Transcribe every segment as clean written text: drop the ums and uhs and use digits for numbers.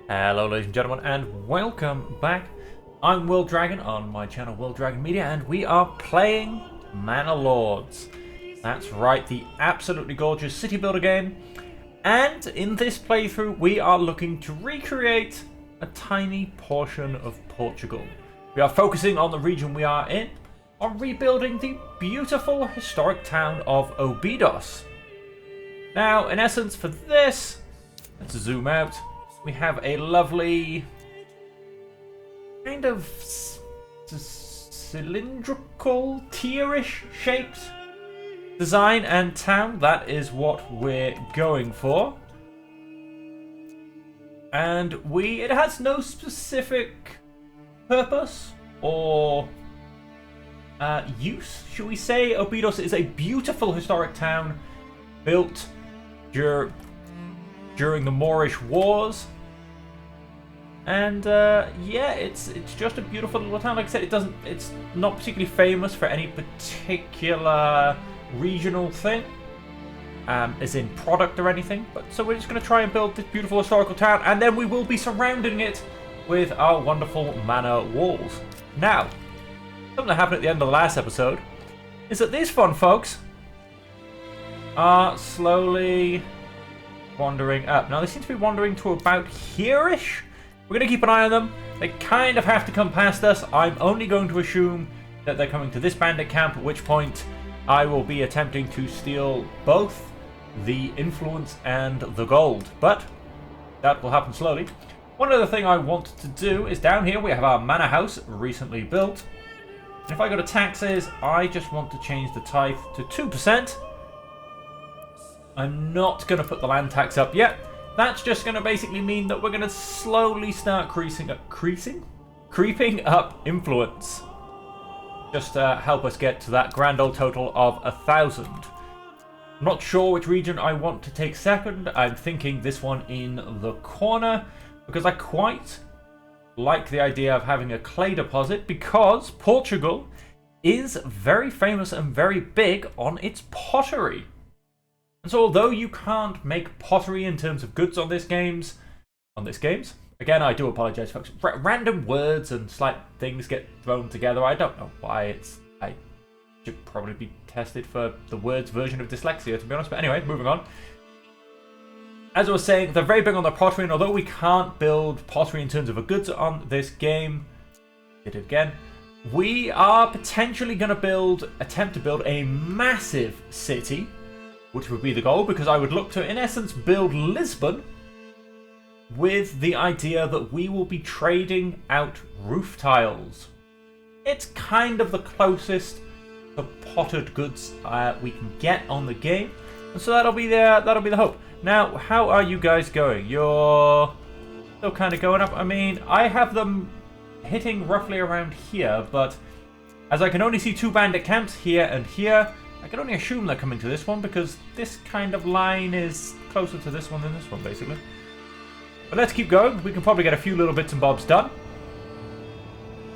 Hello ladies and gentlemen, and welcome back. I'm Will Dragon on my channel Will Dragon Media, and we are playing Manor Lords. That's right, the absolutely gorgeous city builder game. And in this playthrough we are looking to recreate a tiny portion of Portugal. We are focusing on the region we are in, on rebuilding the beautiful historic town of Óbidos. Now, in essence, for this, let's zoom out. We have a lovely kind of cylindrical, tier-ish shaped design and town. That is what we're going for. And it has no specific purpose or use, should we say. Óbidos is a beautiful historic town built during the Moorish Wars. And yeah, it's just a beautiful little town. Like I said, it's not particularly famous for any particular regional thing, as in product or anything. But so we're just going to try and build this beautiful historical town, and then we will be surrounding it with our wonderful manor walls. Now, something that happened at the end of the last episode is that these fun folks are slowly wandering up. Now they seem to be wandering to about here-ish. We're going to keep an eye on them. They kind of have to come past us. I'm only going to assume that they're coming to this bandit camp, at which point I will be attempting to steal both the influence and the gold. But that will happen slowly. One other thing I want to do is down here we have our manor house, recently built. And if I go to taxes, I just want to change the tithe to 2%. I'm not going to put the land tax up yet. That's just going to basically mean that we're going to slowly start creeping up influence. Just to help us get to that grand old total of 1,000. I'm not sure which region I want to take second. I'm thinking this one in the corner, because I quite like the idea of having a clay deposit, because Portugal is very famous and very big on its pottery. And so although you can't make pottery in terms of goods on this games, again, I do apologize, folks. Random words and slight things get thrown together. I don't know why. I should probably be tested for the words version of dyslexia, to be honest. But anyway, moving on. As I was saying, they're very big on the pottery, and although we can't build pottery in terms of a goods on this game, did it again. We are potentially going to attempt to build a massive city, which would be the goal, because I would look to, in essence, build Lisbon with the idea that we will be trading out roof tiles. It's kind of the closest to potted goods we can get on the game, and so that'll be the hope. Now, how are you guys going? You're still kind of going up. I mean, I have them hitting roughly around here, but as I can only see 2 bandit camps here and here, I can only assume they're coming to this one, because this kind of line is closer to this one than this one, basically. But let's keep going. We can probably get a few little bits and bobs done.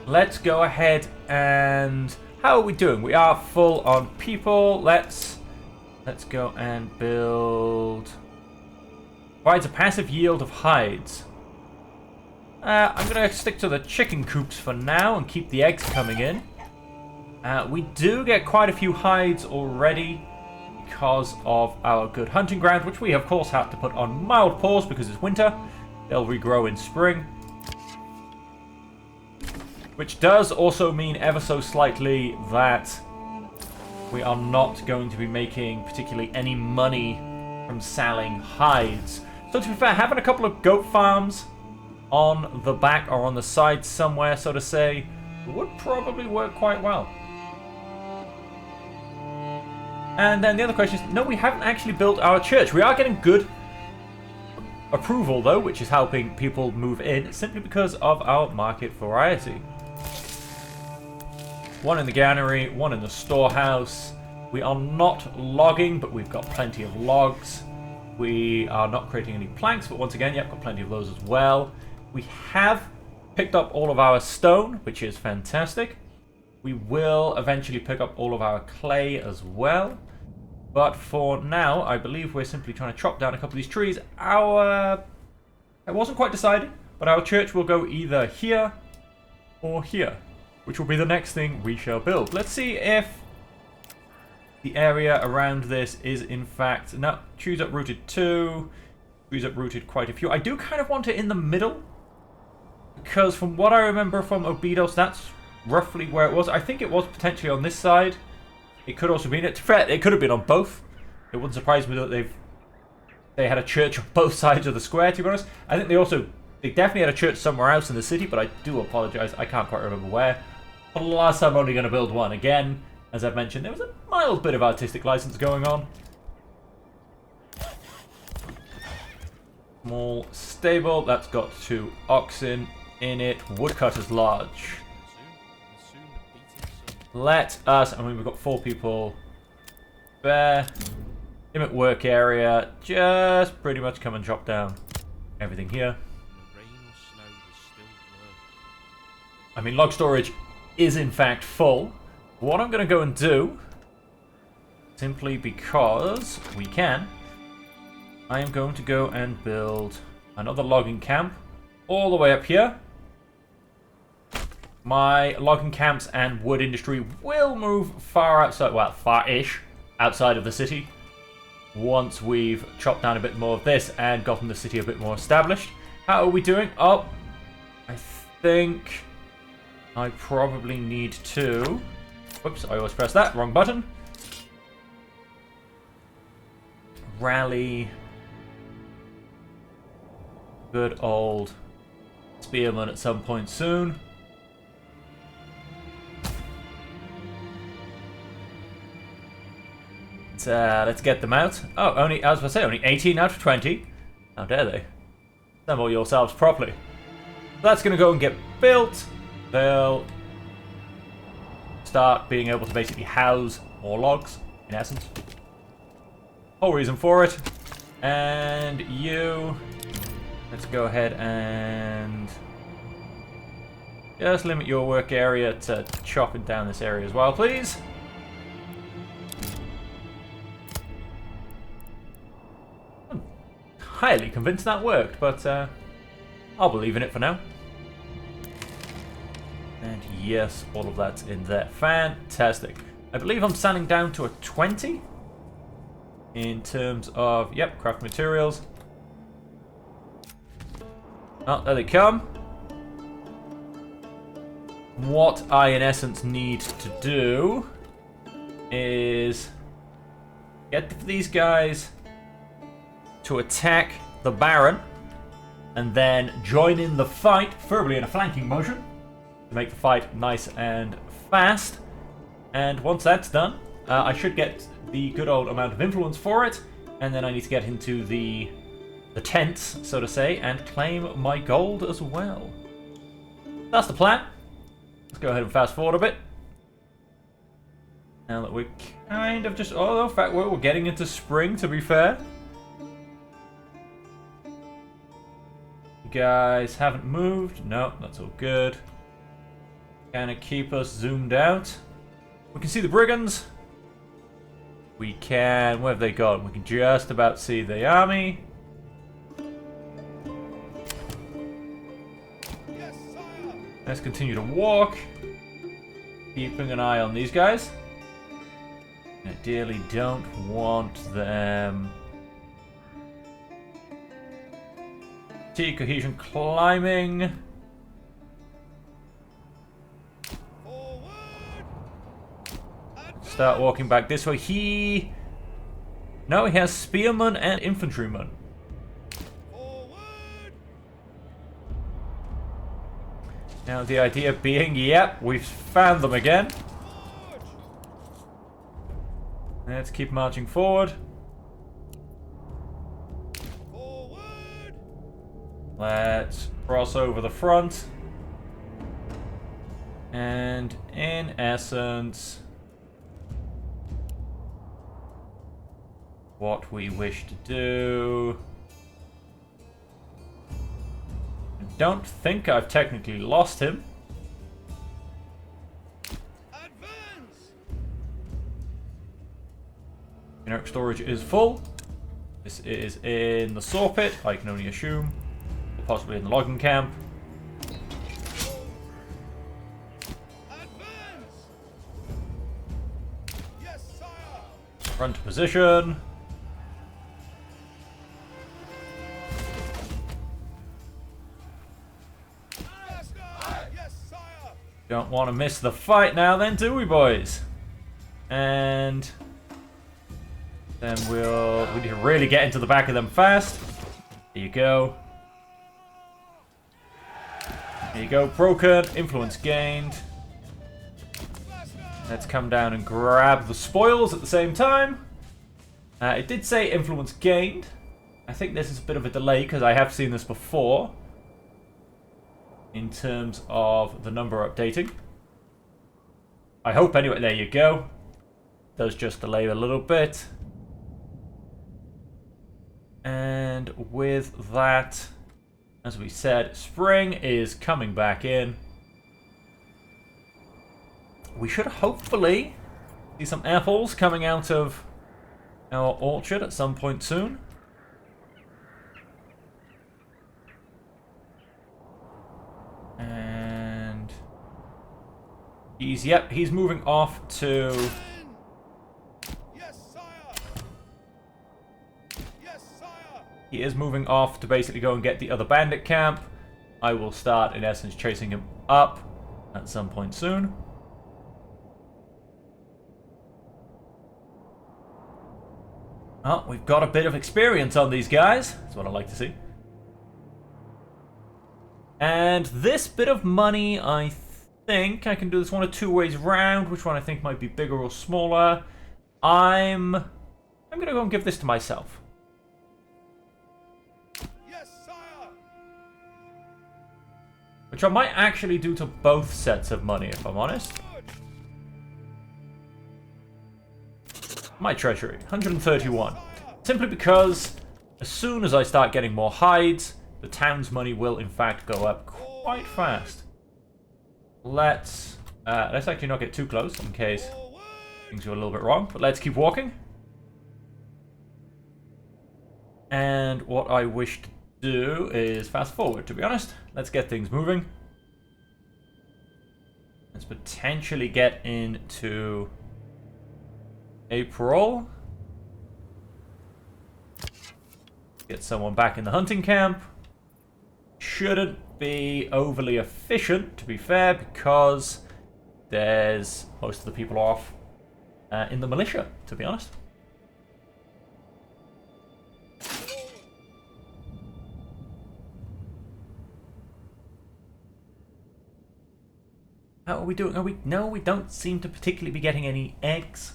Let's go ahead and... how are we doing? We are full on people. Let's go and build... provides a passive yield of hides. I'm going to stick to the chicken coops for now and keep the eggs coming in. We do get quite a few hides already because of our good hunting ground, which we of course have to put on mild pause because it's winter. They'll regrow in spring. Which does also mean ever so slightly that we are not going to be making particularly any money from selling hides. So to be fair, having a couple of goat farms on the back or on the side somewhere, so to say, would probably work quite well. And then the other question is, no, we haven't actually built our church. We are getting good approval, though, which is helping people move in, simply because of our market variety. 1 in the granary, 1 in the storehouse. We are not logging, but we've got plenty of logs. We are not creating any planks, but once again, yep, got plenty of those as well. We have picked up all of our stone, which is fantastic. We will eventually pick up all of our clay as well. But for now, I believe we're simply trying to chop down a couple of these trees. I wasn't quite decided But our church will go either here or here, which will be the next thing we shall build. Let's see if the area around this is in fact... No, choose uprooted 2. Choose uprooted quite a few. I do kind of want it in the middle, because from what I remember from Obidos, that's roughly where it was. I think it was potentially on this side. It could also be in it. It could have been on both. It wouldn't surprise me that they had a church on both sides of the square, to be honest. I think they definitely had a church somewhere else in the city, but I do apologise. I can't quite remember where. Plus, I'm only going to build one. Again, as I've mentioned, there was a mild bit of artistic license going on. Small stable. That's got 2 oxen in it. Woodcutter's lodge. Let us... I mean, we've got 4 people there. Limit work area. Just pretty much come and chop down everything here. I mean, log storage is in fact full. What I'm going to go and do, simply because we can, I am going to go and build another logging camp all the way up here. My logging camps and wood industry will move far outside, well, far-ish outside of the city once we've chopped down a bit more of this and gotten the city a bit more established. How are we doing? Oh, I think I probably need to... Whoops, I always press that. Wrong button. Rally. Good old spearman at some point soon. Let's get them out. Oh, only, as I say, only 18 out of 20. How dare they? Assemble yourselves properly. That's going to go and get built. They'll start being able to basically house more logs, in essence. Whole reason for it. And you... Let's go ahead and... just limit your work area to chopping down this area as well, please. I'm highly convinced that worked, but I'll believe in it for now. And yes, all of that's in there. Fantastic. I believe I'm standing down to a 20 in terms of, yep, craft materials. Oh, there they come. What I, in essence, need to do is get these guys to attack the Baron and then join in the fight, preferably in a flanking motion, to make the fight nice and fast. And once that's done, I should get the good old amount of influence for it, and then I need to get into the tents, so to say, and claim my gold as well. That's the plan. Let's go ahead and fast forward a bit. Now that we're kind of just... oh, in fact, we're getting into spring, to be fair. You guys haven't moved. No, that's all good. Kind of keep us zoomed out. We can see the brigands. We can... where have they gone? We can just about see the army. Yes, sire. Let's continue to walk. Keeping an eye on these guys. I ideally don't want them... T cohesion climbing. Start walking back this way. No, he has spearmen and infantrymen. Forward. Now the idea being, yep, we've found them again. March. Let's keep marching forward. Forward. Let's cross over the front. And in essence... what we wish to do... I don't think I've technically lost him. Advance. Generic storage is full. This is in the saw pit, I can only assume. possibly in the logging camp. Advance! Yes, sire! Run to position. Faster! Yes, sire! Don't want to miss the fight now then, do we, boys? And then we need to really get into the back of them fast. There you go. There you go, broken, influence gained. Let's come down and grab the spoils at the same time. It did say influence gained. I think this is a bit of a delay because I have seen this before in terms of the number updating. I hope anyway. There you go. Does just delay a little bit. And with that, as we said, spring is coming back in. We should hopefully see some apples coming out of our orchard at some point soon. And he's moving off to... Yes, sire! Yes, sire! He is moving off to basically go and get the other bandit camp. I will start, in essence, chasing him up at some point soon. Oh, we've got a bit of experience on these guys. That's what I like to see. And this bit of money, I think I can do this one of two ways round. Which one I think might be bigger or smaller? I'm going to go and give this to myself. Yes, sire! Which I might actually do to both sets of money, if I'm honest. My treasury, 131. Simply because as soon as I start getting more hides, the town's money will in fact go up quite fast. Let's actually not get too close in case things go a little bit wrong, but let's keep walking. And what I wish to do is fast forward, to be honest. Let's get things moving. Let's potentially get into April. Get someone back in the hunting camp. Shouldn't be overly efficient, to be fair, because there's most of the people off in the militia, to be honest. How are we doing? No, we don't seem to particularly be getting any eggs.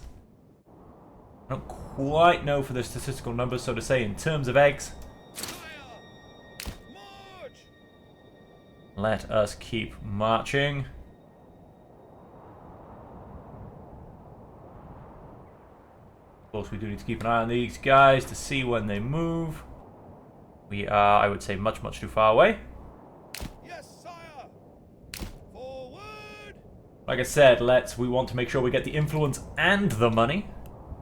I don't quite know for the statistical numbers, so to say, in terms of eggs. March! Let us keep marching. Of course, we do need to keep an eye on these guys to see when they move. We are, I would say, much, much too far away. Yes, sire! Forward! Like I said, we want to make sure we get the influence and the money.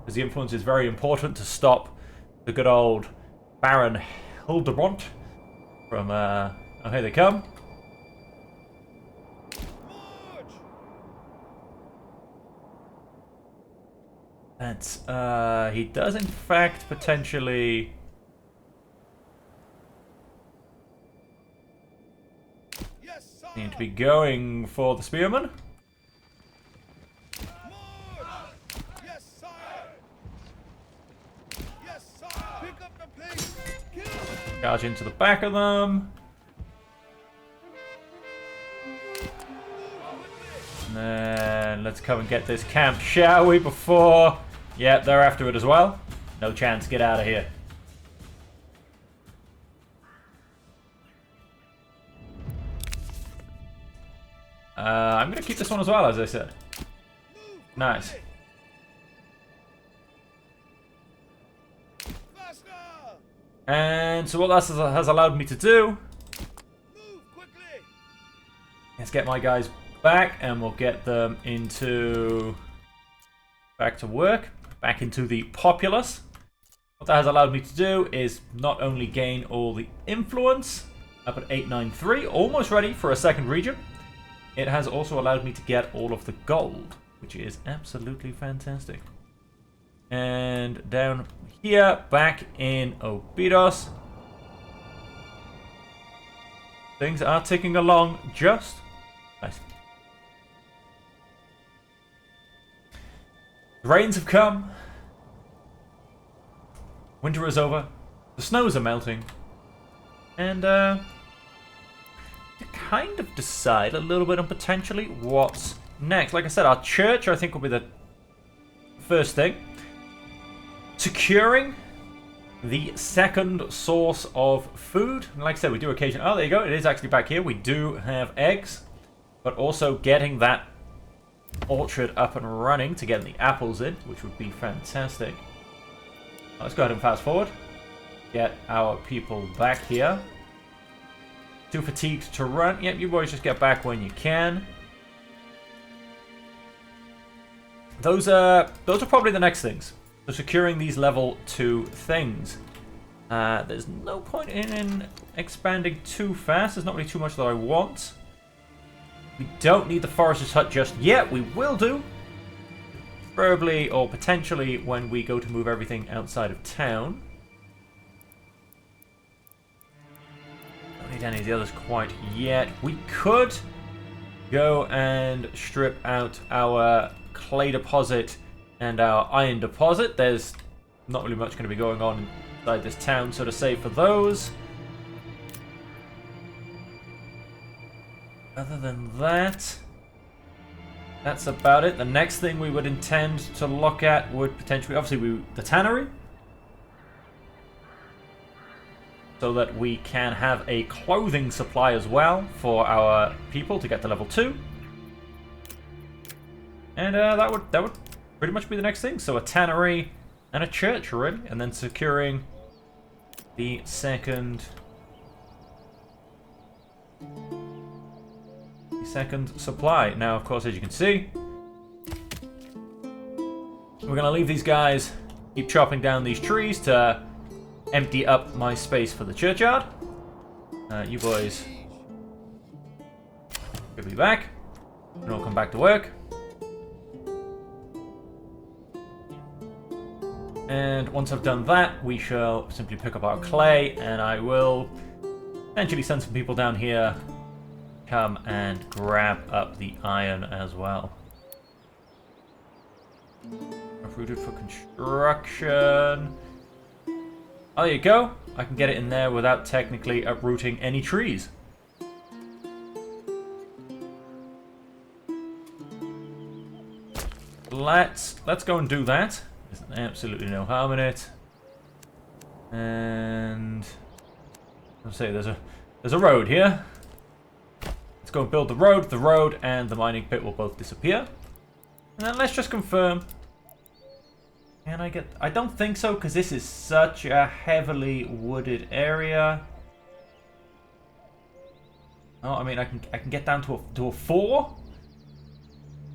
Because the influence is very important to stop the good old Baron Hildebrand from, oh, here they come. March! That's, he does in fact potentially... Yes, sire! need to be going for the spearman. Yes, sire! Yes, sire! Pick up the pace! Kill them! Charge into the back of them. And then let's come and get this camp, shall we, before... Yep, they're after it as well. No chance, get out of here. I'm going to keep this one as well, as I said. Nice. Faster! And so what that has allowed me to do Move quickly! is get my guys back, and we'll get them into... back to work, back into the populace. What that has allowed me to do is not only gain all the influence, Up at 893, almost ready for a second region. It has also allowed me to get all of the gold, which is absolutely fantastic. And down here, back in Obidos, things are ticking along just nice. The rains have come. Winter is over. The snows are melting. And to kind of decide a little bit on potentially what's next. Like I said, our church I think will be the first thing. Securing the second source of food. And like I said, we do occasionally... Oh, there you go. It is actually back here. We do have eggs. But also getting that orchard up and running to get the apples in, which would be fantastic. Let's go ahead and fast forward. Get our people back here. Too fatigued to run. Yep, you boys just get back when you can. Those are probably the next things. So securing these level 2 things. There's no point in expanding too fast. There's not really too much that I want. We don't need the forester's hut just yet. We will do. Preferably or potentially when we go to move everything outside of town. Don't need any of the others quite yet. We could go and strip out our clay deposit and our iron deposit. There's not really much going to be going on inside this town, so to say, for those. Other than that, that's about it. The next thing we would intend to look at would potentially, obviously, the tannery. So that we can have a clothing supply as well for our people to get to level 2. And that would pretty much be the next thing. So a tannery and a church, really. And then securing the second supply. Now, of course, as you can see, we're going to leave these guys keep chopping down these trees to empty up my space for the churchyard. You boys should be back. And we'll come back to work. And once I've done that, we shall simply pick up our clay, and I will eventually send some people down here come and grab up the iron as well. Uprooted for construction. Oh, there you go. I can get it in there without technically uprooting any trees. Let's go and do that. There's absolutely no harm in it. And I'll say there's a road here. Let's go and build the road. The road and the mining pit will both disappear. And then let's just confirm. Can I get... I don't think so, because this is such a heavily wooded area. Oh, I mean, I can get down to a 4?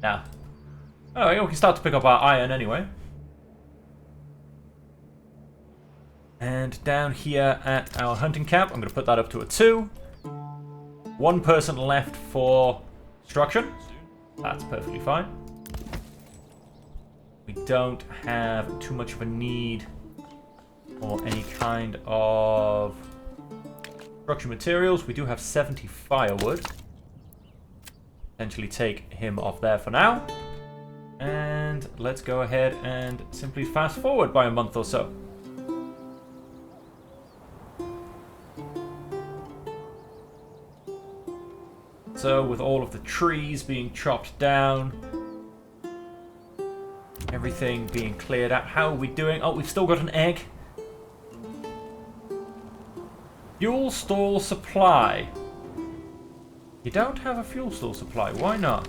No. Oh, yeah, we can start to pick up our iron anyway. And down here at our hunting camp, I'm going to put that up to a 2. 1 person left for construction. That's perfectly fine. We don't have too much of a need for any kind of construction materials. We do have 70 firewood. Potentially take him off there for now. And let's go ahead and simply fast forward by a month or so. So with all of the trees being chopped down, everything being cleared out, how are we doing? Oh, we've still got an egg. Fuel store supply. You don't have a fuel store supply. Why not?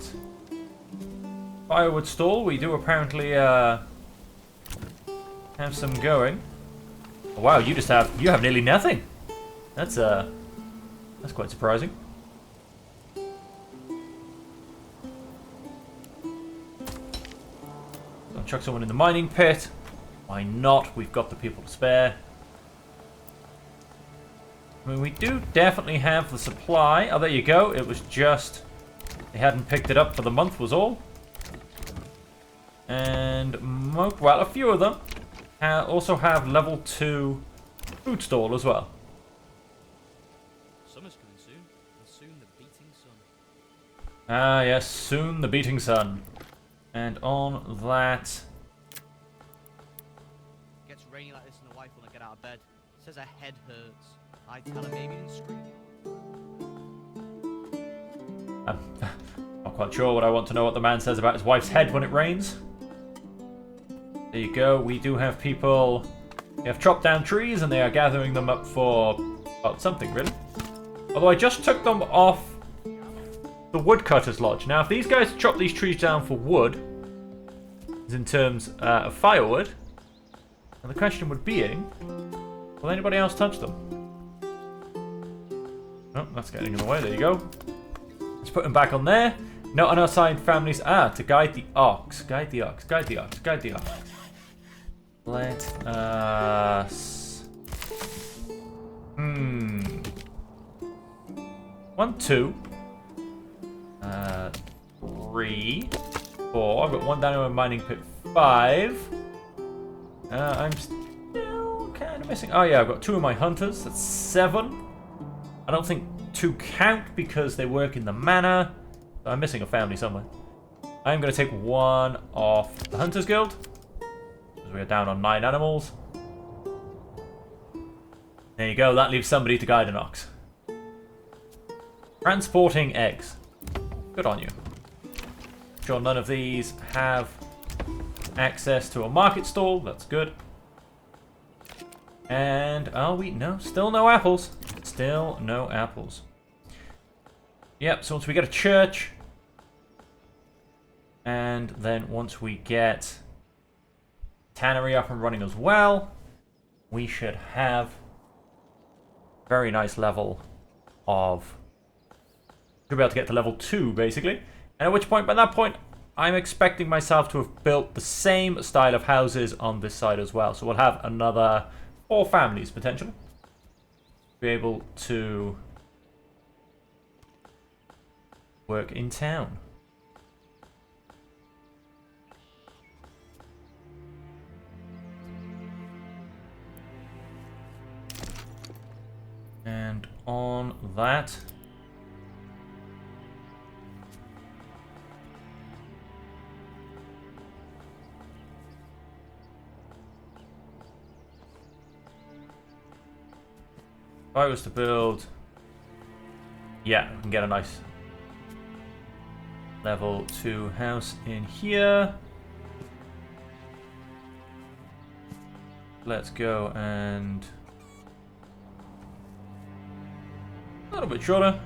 Firewood stall. We do apparently have some going. Oh, wow, you have nearly nothing. That's quite surprising. I'll chuck someone in the mining pit. Why not? We've got the people to spare. I mean, we do definitely have the supply. Oh, there you go. It was just... they hadn't picked it up for the month was all. And, well, a few of them also have level 2 food stall as well. Summer's coming soon, and soon the beating sun. Ah, yes, soon the beating sun. And on that... It gets rainy like this and the wife will not get out of bed. Says her head hurts. I tell her maybe and scream. I'm not quite sure what I want to know what the man says about his wife's head when it rains. There you go. We do have people... they have chopped down trees and they are gathering them up for... well, something, really. Although I just took them off the woodcutter's lodge. Now, if these guys chop these trees down for wood, as in terms of firewood, and the question would be, will anybody else touch them? Oh, that's getting in the way. There you go. Let's put them back on there. Not unassigned families. Ah, to guide the ox. Guide the ox. Guide the ox. Guide the ox. Let us... 1, 2. 3, 4. I've got 1 down in my mining pit. 5. I'm still kind of missing... oh yeah, I've got 2 of my hunters. That's 7. I don't think 2 count because they work in the manor. I'm missing a family somewhere. I'm going to take 1 off the Hunters Guild. Because we are down on 9 animals. There you go. That leaves somebody to guide an ox. Transporting eggs. Good on you. Sure, none of these have access to a market stall. That's good. And are we? No, still no apples. Still no apples. Yep, so once we get a church, and then once we get tannery up and running as well, we should have a very nice level of... should be able to get to level 2, basically. And at which point, by that point, I'm expecting myself to have built the same style of houses on this side as well. So we'll have another 4 families, potentially. Be able to... work in town. And on that, if I was to build, yeah, we can get a nice level 2 house in here. Let's go and a little bit shorter.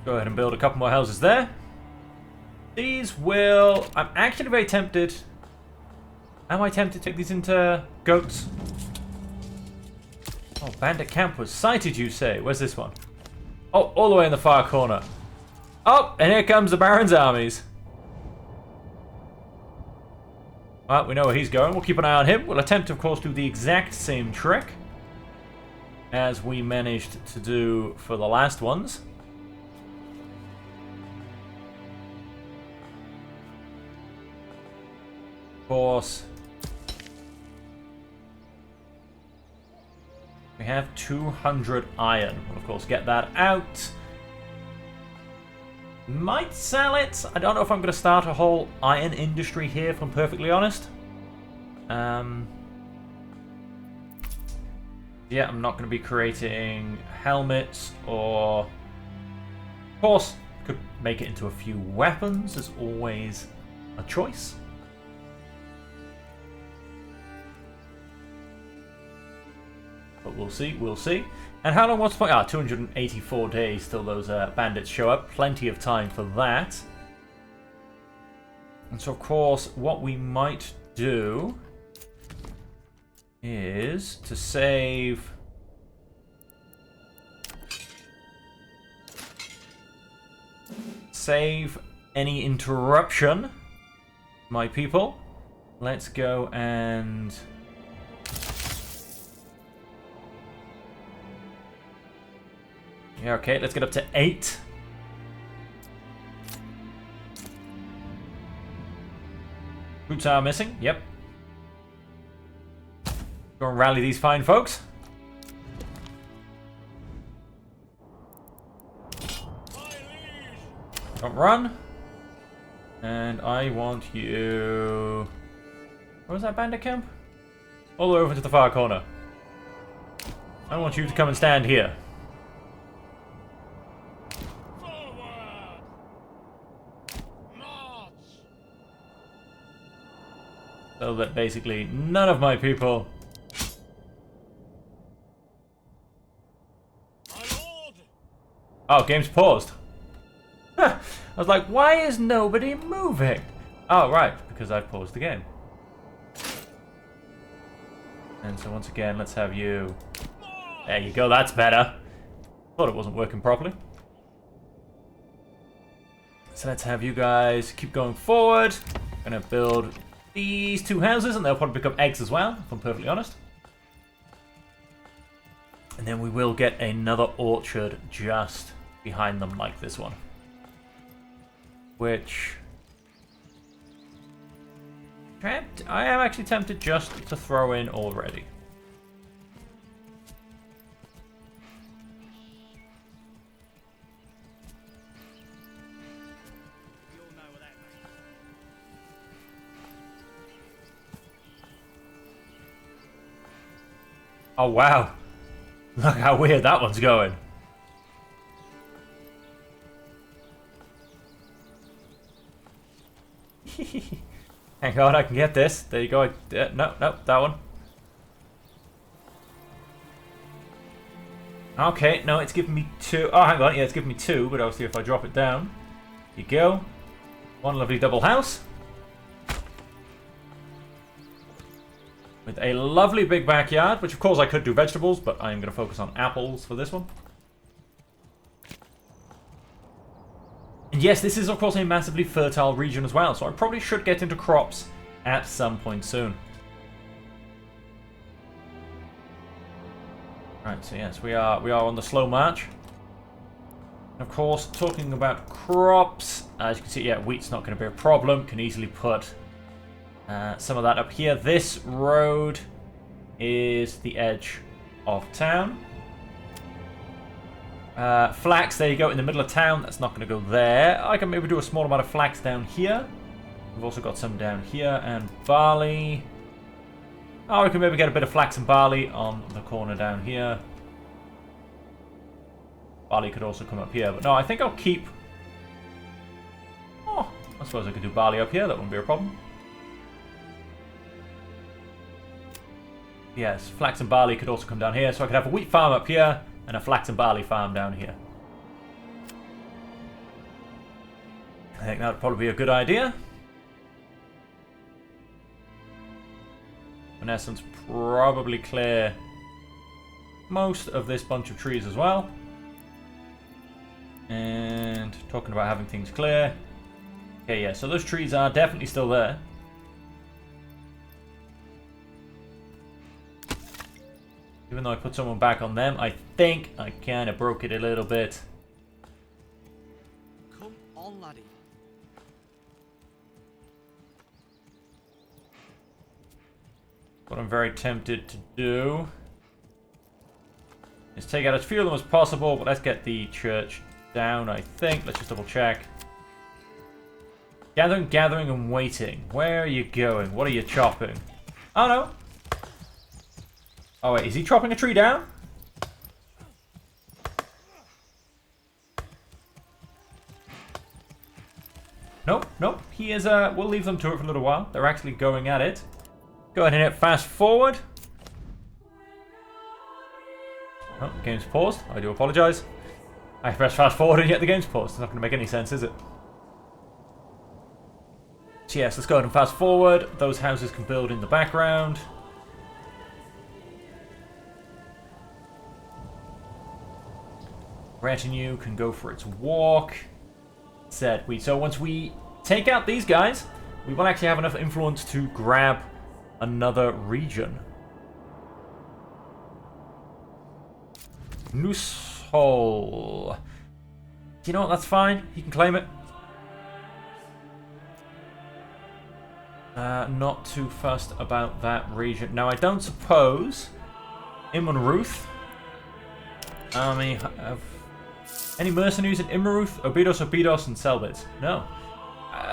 Go ahead and build a couple more houses there. These will... I'm actually very tempted. Am I tempted to take these into goats? Oh, bandit camp was sighted, you say? Where's this one? Oh, all the way in the far corner. Oh, and here comes the Baron's armies. Well, we know where he's going. We'll keep an eye on him. We'll attempt, of course, to do the exact same trick as we managed to do for the last ones. Of course, we have 200 iron. We'll, of course, get that out. Might sell it. I don't know if I'm going to start a whole iron industry here, if I'm perfectly honest. Yeah, I'm not going to be creating helmets or... Of course, could make it into a few weapons. There's always a choice. But we'll see, we'll see. And how long was the point? 284 days till those bandits show up. Plenty of time for that. And so, of course, what we might do is to save... save any interruption, my people. Let's go and... Yeah, okay, let's get up to 8. Troops are missing, yep. Go and rally these fine folks. Don't run. And I want you... Where was that bandit camp? All the way over to the far corner. I want you to come and stand here. Forward! March! So that basically none of my people... My lord! Oh, game's paused. I was like, why is nobody moving? Oh, right, because I've paused the game. And so once again, let's have you... There you go, that's better. Thought it wasn't working properly. So let's have you guys keep going forward. Gonna build these 2 houses, and they'll probably become eggs as well, if I'm perfectly honest. And then we will get another orchard just behind them like this one. Which... I am actually tempted just to throw in already. We all know what that means. Oh wow. Look how weird that one's going. Hang on, I can get this. There you go. No, that one. Okay, no, it's giving me 2. Oh, hang on. Yeah, it's giving me 2, but obviously if I drop it down. Here you go. One lovely double house. With a lovely big backyard, which of course I could do vegetables, but I'm going to focus on apples for this one. And yes, this is of course a massively fertile region as well, so I probably should get into crops at some point soon. Right, so yes, we are on the slow march. Of course, talking about crops, as you can see, yeah, wheat's not going to be a problem. Can easily put some of that up here. This road is the edge of town. Flax, there you go, in the middle of town. That's not going to go there. I can maybe do a small amount of flax down here. We've also got some down here, and barley. Oh, we can maybe get a bit of flax and barley on the corner down here. Barley could also come up here, but no, I think I'll keep... Oh, I suppose I could do barley up here. That wouldn't be a problem. Yes, flax and barley could also come down here, so I could have a wheat farm up here and a flax and barley farm down here. I think that would probably be a good idea. In essence, probably clear most of this bunch of trees as well. And talking about having things clear. Okay, yeah, so those trees are definitely still there. Even though I put someone back on them, I think I kind of broke it a little bit. Come on, laddie. What I'm very tempted to do is take out as few of them as possible, but let's get the church down, I think. Let's just double check. Gathering, gathering, and waiting. Where are you going? What are you chopping? Oh, no. Oh, wait, is he chopping a tree down? Nope, nope. He is, we'll leave them to it for a little while. They're actually going at it. Go ahead and hit fast forward. Oh, game's paused. I do apologize. I pressed fast forward and yet the game's paused. It's not going to make any sense, is it? So yes, let's go ahead and fast forward. Those houses can build in the background. Retinue can go for its walk. So once we take out these guys, we will actually have enough influence to grab another region. Nooshol. You know what? That's fine. He can claim it. Not too fussed about that region. Now, I don't suppose Immanruth army have any mercenaries in Immanruth, Obidos, Obidos, and Selbitz. No.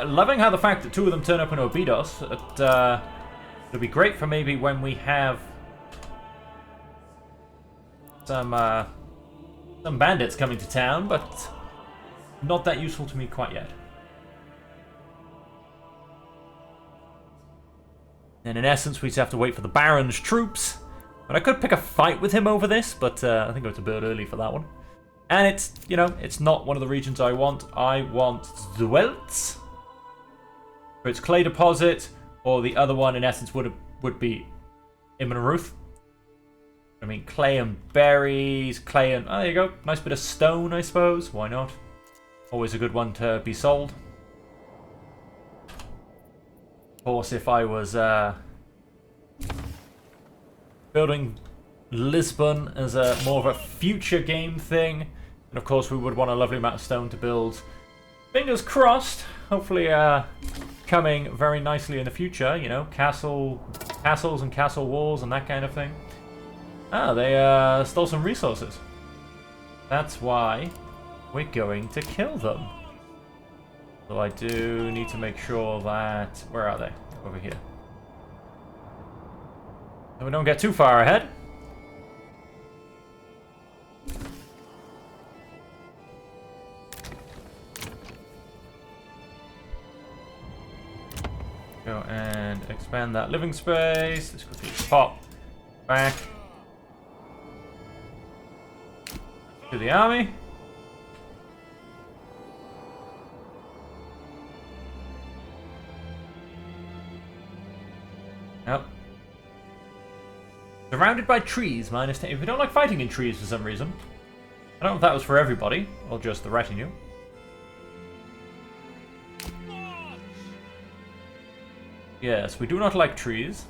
Loving how the fact that two of them turn up in Obidos. It'll be great for maybe when we have some bandits coming to town, but not that useful to me quite yet. And in essence, we just have to wait for the Baron's troops. But I could pick a fight with him over this, but I think it's a bit early for that one. And it's, you know, it's not one of the regions I want. I want Zweltz for its clay deposit, or the other one in essence would be Immanruth. I mean, clay and berries, clay and... Oh, there you go. Nice bit of stone, I suppose. Why not? Always a good one to be sold. Of course, if I was building Lisbon as a more of a future game thing, and of course we would want a lovely amount of stone to build. Fingers crossed. Hopefully, coming very nicely in the future. You know, castles and castle walls and that kind of thing. Ah, they stole some resources. That's why we're going to kill them. So I do need to make sure that... Where are they? Over here. So we don't get too far ahead. Go and expand that living space. Let's quickly pop back to the army. Yep. Surrounded by trees, minus 10. If we don't like fighting in trees for some reason. I don't know if that was for everybody, or just the retinue. Yes, we do not like trees.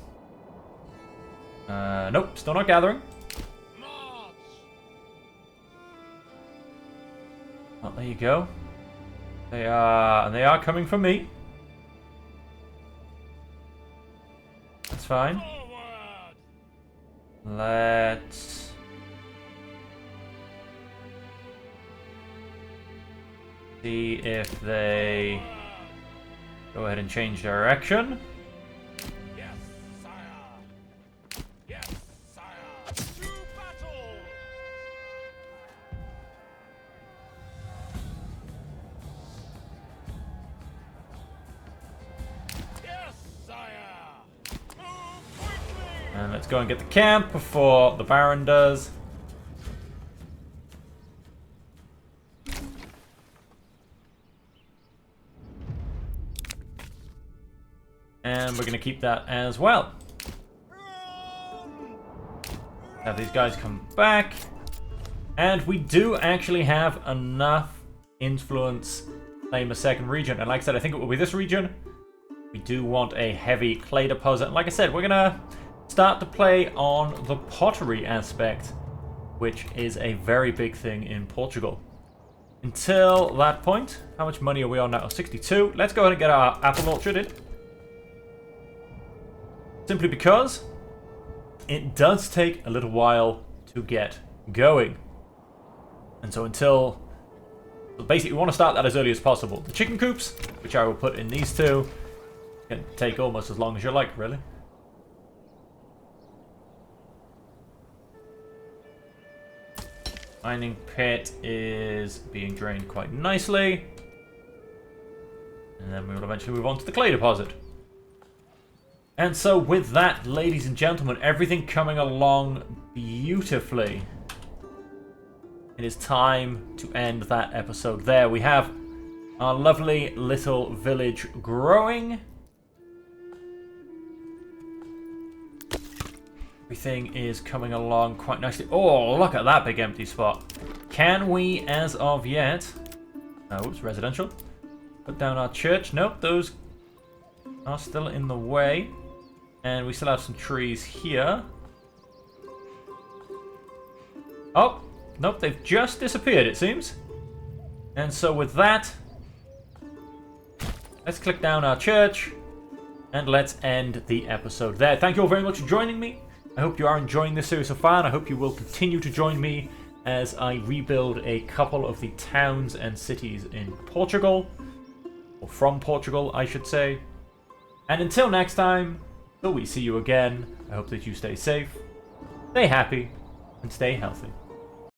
Nope, still not gathering. Oh, there you go. They are coming for me. That's fine. Let's see if they go ahead and change direction. Yes, sire. Yes, sire. To battle. Yes, sire. Move quickly. And let's go and get the camp before the Baron does. And we're going to keep that as well. Have these guys come back. And we do actually have enough influence to claim a second region. And like I said, I think it will be this region. We do want a heavy clay deposit. And like I said, we're going to start to play on the pottery aspect, which is a very big thing in Portugal. Until that point, how much money are we on now? 62. Let's go ahead and get our apple orchard in. Simply because it does take a little while to get going. And so basically we want to start that as early as possible. The chicken coops, which I will put in these two, can take almost as long as you like, really. Mining pit is being drained quite nicely. And then we will eventually move on to the clay deposit. And so with that, ladies and gentlemen, everything coming along beautifully. It is time to end that episode there. We have our lovely little village growing. Everything is coming along quite nicely. Oh, look at that big empty spot. Can we, as of yet... Oh, it's residential. Put down our church. Nope, those are still in the way. And we still have some trees here. Oh, nope, they've just disappeared, it seems. And so with that, let's click down our church. And let's end the episode there. Thank you all very much for joining me. I hope you are enjoying this series so far, and I hope you will continue to join me as I rebuild a couple of the towns and cities in Portugal. Or from Portugal, I should say. And until next time, till we see you again, I hope that you stay safe, stay happy, and stay healthy.